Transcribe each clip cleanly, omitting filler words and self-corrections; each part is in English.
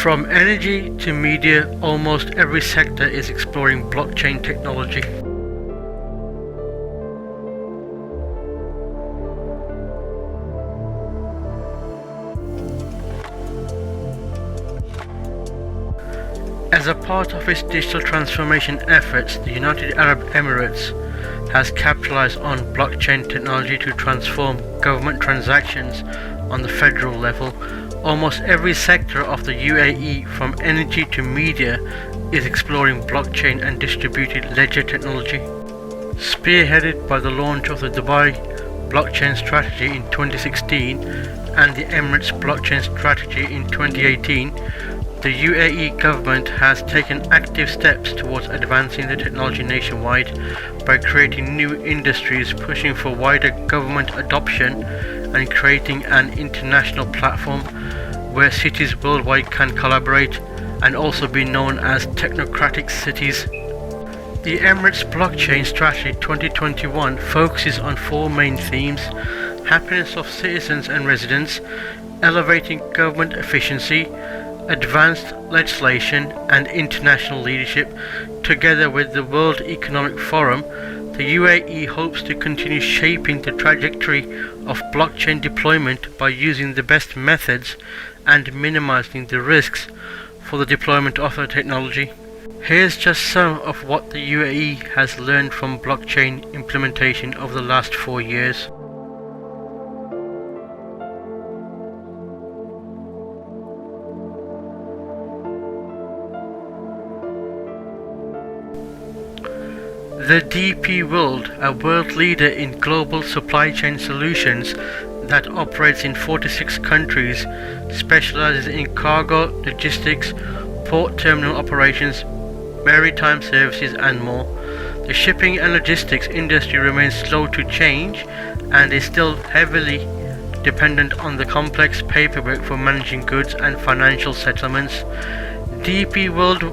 From energy to media, almost every sector is exploring blockchain technology. As a part of its digital transformation efforts, the United Arab Emirates has capitalized on blockchain technology to transform government transactions on the federal level. Almost every sector of the UAE, from energy to media, is exploring blockchain and distributed ledger technology. Spearheaded by the launch of the Dubai blockchain strategy in 2016 and the Emirates blockchain strategy in 2018, the UAE government has taken active steps towards advancing the technology nationwide by creating new industries, pushing for wider government adoption, and creating an international platform where cities worldwide can collaborate and also be known as technocratic cities. The Emirates Blockchain Strategy 2021 focuses on four main themes: happiness of citizens and residents, elevating government efficiency, advanced legislation, and international leadership. Together with the World Economic Forum, the UAE hopes to continue shaping the trajectory of blockchain deployment by using the best methods and minimizing the risks for the deployment of the technology. Here's just some of what the UAE has learned from blockchain implementation over the last 4 years. The DP World, a world leader in global supply chain solutions that operates in 46 countries, specializes in cargo, logistics, port terminal operations, maritime services, and more. The shipping and logistics industry remains slow to change and is still heavily dependent on the complex paperwork for managing goods and financial settlements. DP World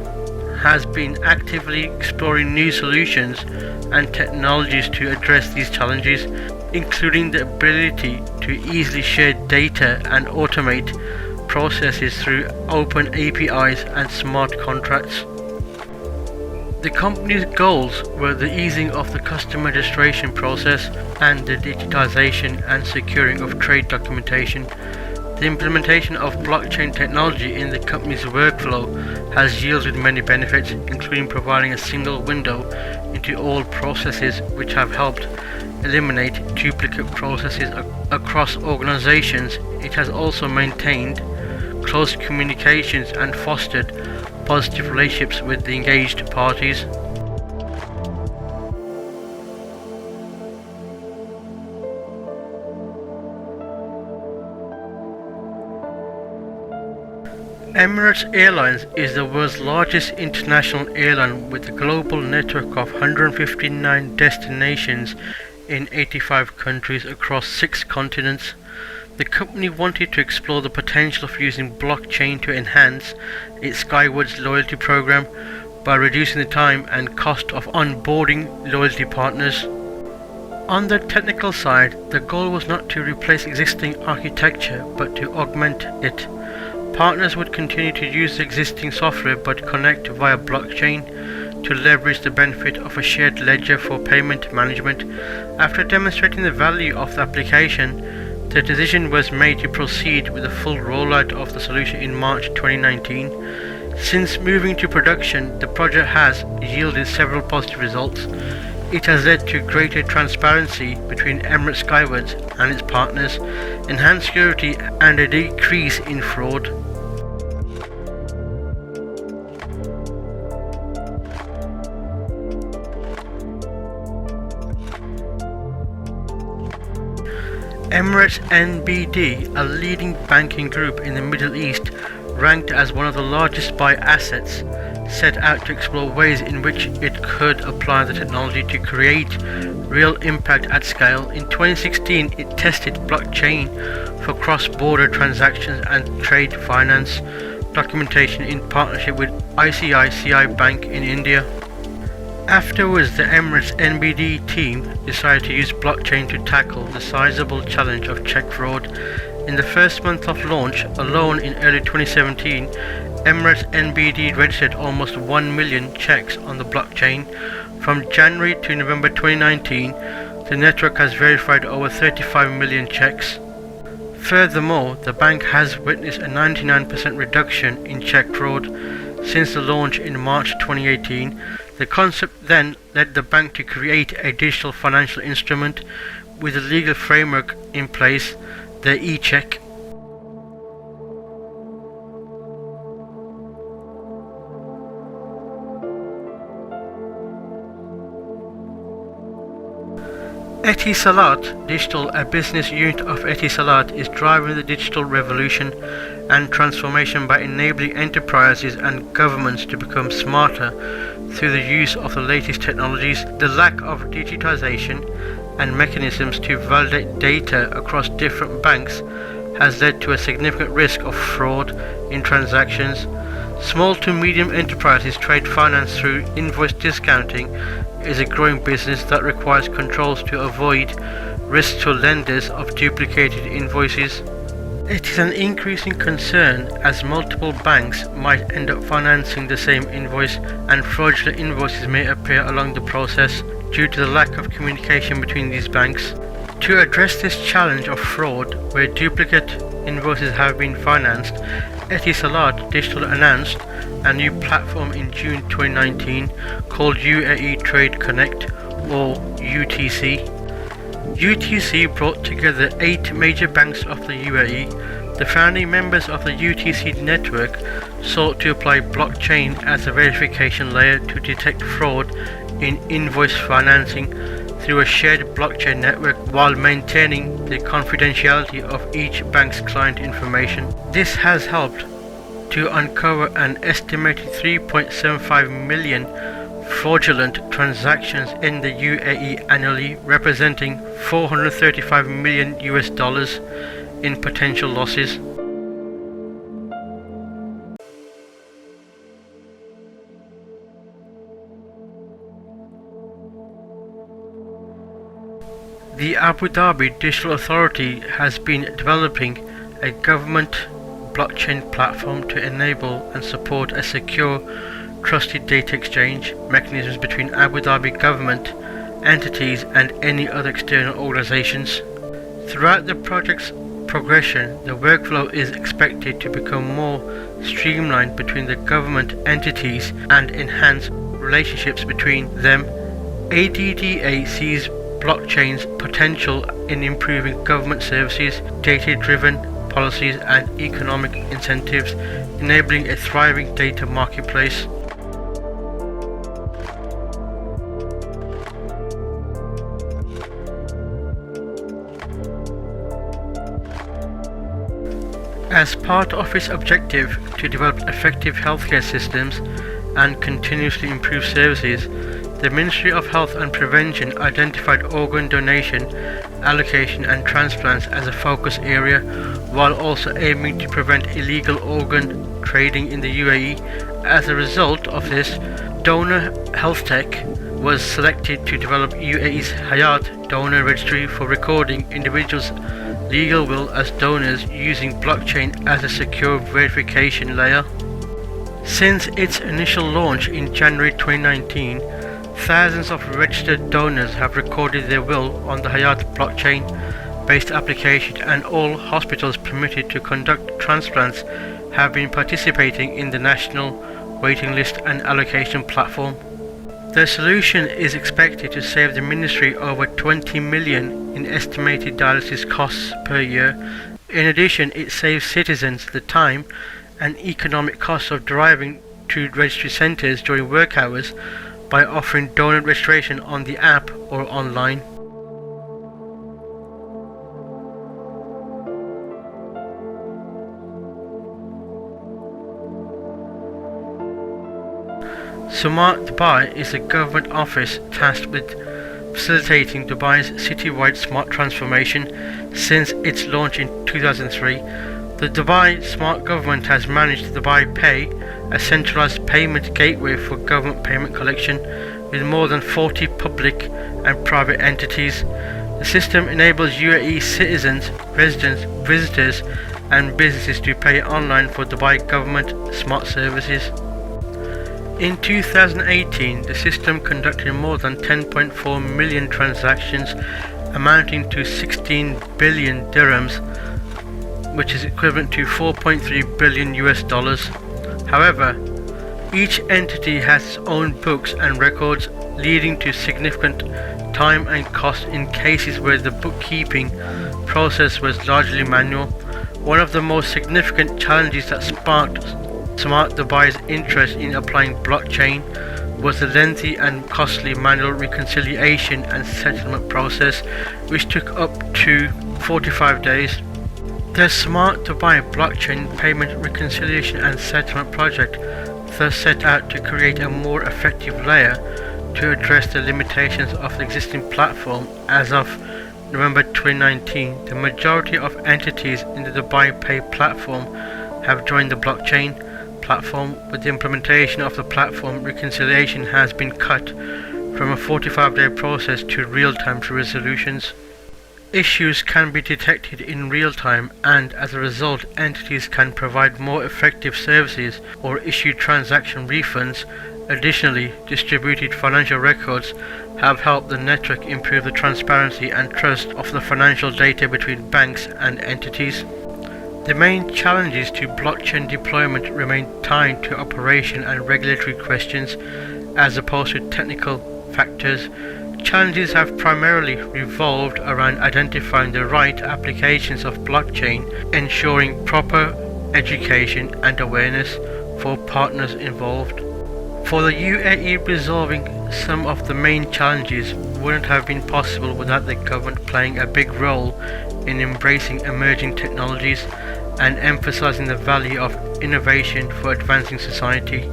has been actively exploring new solutions and technologies to address these challenges, including the ability to easily share data and automate processes through open APIs and smart contracts. The company's goals were the easing of the customer registration process and the digitization and securing of trade documentation. The implementation of blockchain technology in the company's workflow has yielded many benefits, including providing a single window into all processes, which have helped eliminate duplicate processes across organizations. It has also maintained close communications and fostered positive relationships with the engaged parties. Emirates Airlines is the world's largest international airline with a global network of 159 destinations in 85 countries across 6 continents. The company wanted to explore the potential of using blockchain to enhance its Skywards loyalty program by reducing the time and cost of onboarding loyalty partners. On the technical side, the goal was not to replace existing architecture but to augment it. Partners would continue to use the existing software but connect via blockchain to leverage the benefit of a shared ledger for payment management. After demonstrating the value of the application, the decision was made to proceed with the full rollout of the solution in March 2019. Since moving to production, the project has yielded several positive results. It has led to greater transparency between Emirates Skywards and its partners, enhanced security, and a decrease in fraud. Emirates NBD, a leading banking group in the Middle East, ranked as one of the largest by assets, set out to explore ways in which it could apply the technology to create real impact at scale. In 2016, it tested blockchain for cross-border transactions and trade finance documentation in partnership with ICICI Bank in India. Afterwards, the Emirates NBD team decided to use blockchain to tackle the sizable challenge of check fraud. In the first month of launch alone in early 2017, Emirates NBD registered almost 1 million checks on the blockchain. From January to November 2019, the network has verified over 35 million checks. Furthermore, the bank has witnessed a 99% reduction in check fraud since the launch in March 2018. The concept then led the bank to create a digital financial instrument with a legal framework in place, the e-check. Etisalat Digital, a business unit of Etisalat, is driving the digital revolution and transformation by enabling enterprises and governments to become smarter through the use of the latest technologies. The lack of digitization and mechanisms to validate data across different banks has led to a significant risk of fraud in transactions. Small to medium enterprises trade finance through invoice discounting is a growing business that requires controls to avoid risks to lenders of duplicated invoices. It is an increasing concern as multiple banks might end up financing the same invoice, and fraudulent invoices may appear along the process due to the lack of communication between these banks. To address this challenge of fraud where duplicate invoices have been financed, Etisalat Digital announced a new platform in June 2019 called UAE Trade Connect, or UTC. UTC brought together 8 major banks of the UAE. The founding members of the UTC network sought to apply blockchain as a verification layer to detect fraud in invoice financing through a shared blockchain network while maintaining the confidentiality of each bank's client information. This has helped to uncover an estimated 3.75 million fraudulent transactions in the UAE annually, representing 435 million US dollars in potential losses. The Abu Dhabi Digital Authority has been developing a government blockchain platform to enable and support a secure, trusted data exchange mechanisms between Abu Dhabi government entities and any other external organizations. Throughout the project's progression, the workflow is expected to become more streamlined between the government entities and enhance relationships between them. ADDA sees blockchain's potential in improving government services, data-driven policies and economic incentives, enabling a thriving data marketplace. As part of its objective to develop effective healthcare systems and continuously improve services, the Ministry of Health and Prevention identified organ donation, allocation and transplants as a focus area, while also aiming to prevent illegal organ trading in the UAE. As a result of this, Donor Health Tech was selected to develop UAE's Hayat Donor Registry for recording individuals' legal will as donors using blockchain as a secure verification layer. Since its initial launch in January 2019, thousands of registered donors have recorded their will on the Hayat blockchain-based application, and all hospitals permitted to conduct transplants have been participating in the national waiting list and allocation platform. The solution is expected to save the ministry over 20 million in estimated dialysis costs per year. In addition, it saves citizens the time and economic costs of driving to registry centres during work hours by offering donor registration on the app or online. Smart Dubai is a government office tasked with facilitating Dubai's citywide smart transformation. Since its launch in 2003, the Dubai Smart Government has managed Dubai Pay, a centralized payment gateway for government payment collection with more than 40 public and private entities. The system enables UAE citizens, residents, visitors and businesses to pay online for Dubai government smart services. In 2018, the system conducted more than 10.4 million transactions amounting to 16 billion dirhams, which is equivalent to 4.3 billion US dollars. However, each entity has its own books and records, leading to significant time and cost in cases where the bookkeeping process was largely manual. One of the most significant challenges that sparked Smart Dubai's interest in applying blockchain was the lengthy and costly manual reconciliation and settlement process, which took up to 45 days. The Smart Dubai blockchain payment reconciliation and settlement project thus set out to create a more effective layer to address the limitations of the existing platform. As of November 2019, the majority of entities in the Dubai Pay platform have joined the blockchain platform. With the implementation of the platform, reconciliation has been cut from a 45-day process to real-time resolutions. Issues can be detected in real time, and as a result, entities can provide more effective services or issue transaction refunds. Additionally, distributed financial records have helped the network improve the transparency and trust of the financial data between banks and entities. The main challenges to blockchain deployment remain tied to operation and regulatory questions as opposed to technical factors. Challenges have primarily revolved around identifying the right applications of blockchain, ensuring proper education and awareness for partners involved. For the UAE, resolving some of the main challenges wouldn't have been possible without the government playing a big role in embracing emerging technologies and emphasizing the value of innovation for advancing society.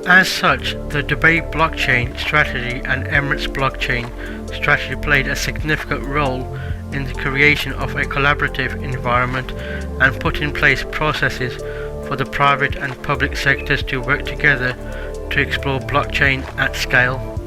As such, the Dubai blockchain strategy and Emirates blockchain strategy played a significant role in the creation of a collaborative environment and put in place processes for the private and public sectors to work together to explore blockchain at scale.